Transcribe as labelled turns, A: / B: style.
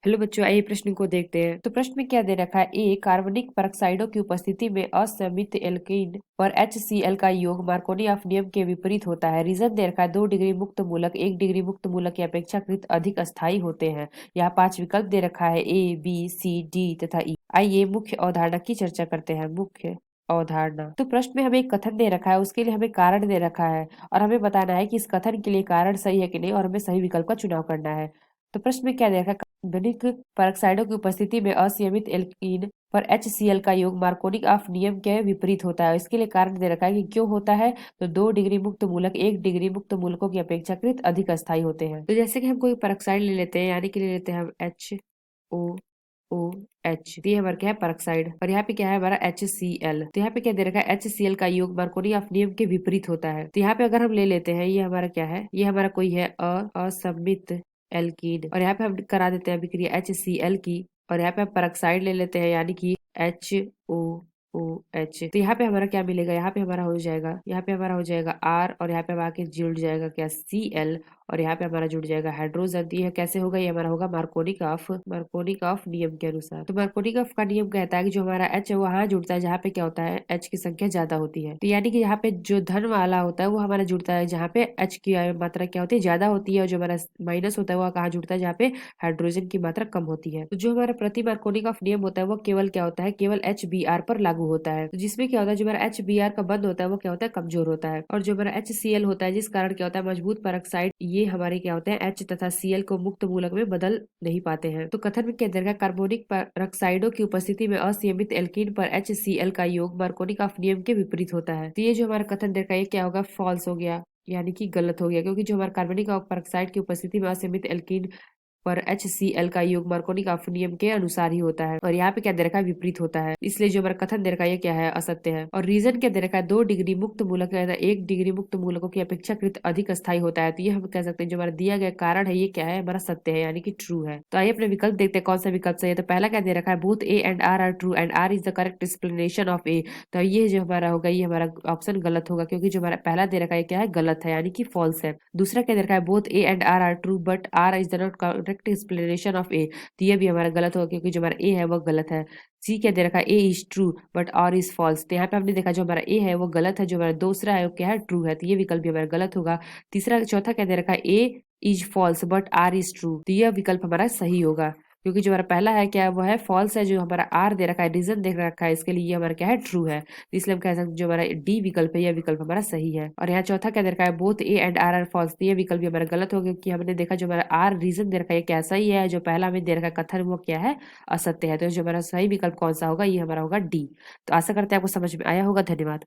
A: Hello बच्चों, आइए प्रश्न को देखते हैं। तो प्रश्न में क्या दे रखा है, ए कार्बनिक परऑक्साइडों की उपस्थिति में असंमित एल्कीन पर HCl का योग मार्कोनी ऑफ नियम के विपरीत होता है। रीजन दे रखा है 2 डिग्री मुक्त मूलक 1 डिग्री मुक्त मूलक की अपेक्षाकृत अधिक अस्थायी होते हैं। यहाँ 5 विकल्प दे रखा है, A, B, C, D तथा E। आइए मुख्य अवधारणा की चर्चा करते हैं। मुख्य अवधारणा। तो प्रश्न में हमें एक कथन दे रखा है, उसके लिए हमें कारण दे रखा है और हमें बताना है कि इस कथन के लिए कारण सही है कि नहीं और हमें सही विकल्प का चुनाव करना है। तो प्रश्न में क्या दे रखा है, कार्बनिक परऑक्साइडों की उपस्थिति में असंयमित एल्कीन पर HCl का योग मार्कोनी ऑफ नियम के विपरीत होता है। इसके लिए कारण दे रखा है कि क्यों होता है, तो 2 डिग्री मुक्त मूलक 1 डिग्री मुक्त मूलकों की अपेक्षाकृत अधिक अस्थायी होते हैं। तो जैसे कि हम कोई परऑक्साइड ले लेते हैं, यानी कि ले लेते हैं हम HOOH, तो ये हमारा क्या है, परऑक्साइड, और यहाँ पे क्या है हमारा HCl। तो यहाँ पे क्या दे रखा है, HCl का योग मार्कोनी ऑफ नियम के विपरीत होता है। तो यहाँ पे अगर हम ले लेते हैं, ये हमारा क्या है, ये हमारा कोई है असंमित एल्कीन, और यहाँ पे हम करा देते हैं अभिक्रिया HCl की, और यहाँ पे हम परऑक्साइड ले लेते हैं यानी कि HOOH। तो यहाँ पे हमारा क्या मिलेगा, यहाँ पे हमारा हो जाएगा, यहाँ पे हमारा हो जाएगा R, और यहाँ पे हम आके जुड़ जाएगा क्या, Cl, और यहाँ पे हमारा जुड़ जाएगा हाइड्रोजन। तो यह कैसे होगा, ये हमारा होगा मार्कोनिक ऑफ नियम के अनुसार। तो मार्कोनिक ऑफ का नियम कहता है कि जो हमारा H है वहाँ जुड़ता है जहाँ पे क्या होता है, H की संख्या ज्यादा होती है। तो यानी कि यहाँ पे जो धन वाला होता है वो हमारा जुड़ता है जहाँ पे H की मात्रा क्या होती है, ज्यादा होती है, और जो हमारा माइनस होता है वो कहाँ जुड़ता है, जहाँ पे हाइड्रोजन की मात्रा कम होती है। तो जो हमारा प्रति मार्कोनिक ऑफ नियम होता है वो केवल क्या होता है, केवल HBr पर लागू होता है। तो जिसमें क्या होता है, जो हमारा HBr का बंध होता है वो क्या होता है, कमजोर होता है, और जो हमारा HCl होता है जिस कारण क्या होता है, मजबूत परऑक्साइड, ये हमारे क्या होते हैं, H तथा Cl को मुक्त मूलक में बदल नहीं पाते हैं। तो कथन में क्या दे रखा है, कार्बोनिक परऑक्साइडों की उपस्थिति में असंयमित एल्कीन पर HCl का योग मार्कोनिक ऑफ नियम के विपरीत होता है। तो ये जो हमारा कथन दे रखा है ये क्या होगा, फॉल्स हो गया, यानी कि गलत हो गया, क्योंकि जो हमारा कार्बनिक परऑक्साइड की उपस्थिति में असंयमित एल्कीन पर HCl का योग मार्कोनिक ऑफ नियम के अनुसार ही होता है, और यहाँ पे क्या दे रखा है, विपरीत होता है। इसलिए जो हमारा कथन दे रखा है ये क्या है, असत्य है। और रीजन क्या दे रखा है, 2 डिग्री मुक्त मूलक 1 डिग्री मुक्त मूलकों की अपेक्षाकृत अधिक अस्थायी होता है। तो ये हम कह सकते हैं जो हमारा दिया गया कारण है ये क्या है, हमारा सत्य है, यानी कि ट्रू है। तो आइए अपने विकल्प देखते हैं कौन सा विकल्प सही है। तो पहला क्या दे रखा है, both A and R are true and R is the correct explanation of A। तो ये जो हमारा होगा, ये हमारा ऑप्शन गलत होगा, क्योंकि जो हमारा पहला दे रखा है क्या है, गलत है, यानी कि फॉल्स है। दूसरा क्या दे रखा है, both A and R are true but R is the not correct explanation of A. तो ये भी हमारा गलत होगा, क्योंकि जो हमारा ए है वो गलत है। सी क्या दे रखा है, A is true but R is false. तो यहाँ पे हमने देखा जो हमारा ए है वो गलत है, जो हमारा दूसरा है वो क्या है, ट्रू है। तो ये विकल्प भी हमारा गलत होगा। चौथा क्या दे रखा है, A is false but R is true. तो यह विकल्प हमारा सही होगा, क्योंकि जो हमारा पहला है क्या है, वो है फॉल्स है, जो हमारा आर दे रखा है, रीजन दे रखा है, इसके लिए ये हमारा क्या है, ट्रू है। तो इसलिए हम कह सकते हैं जो हमारा डी विकल्प है यह विकल्प हमारा सही है। और यहाँ चौथा क्या दे रखा है, both A and R are false. तो ये विकल्प भी हमारा गलत होगा, क्योंकि हमने देखा जो हमारा आर रीजन दे रखा है क्या सही है, जो पहला हमें दे रखा है कथन वो क्या है, असत्य है। तो जो हमारा सही विकल्प कौन सा होगा, ये हमारा होगा डी। तो आशा करते हैं आपको समझ में आया होगा। धन्यवाद।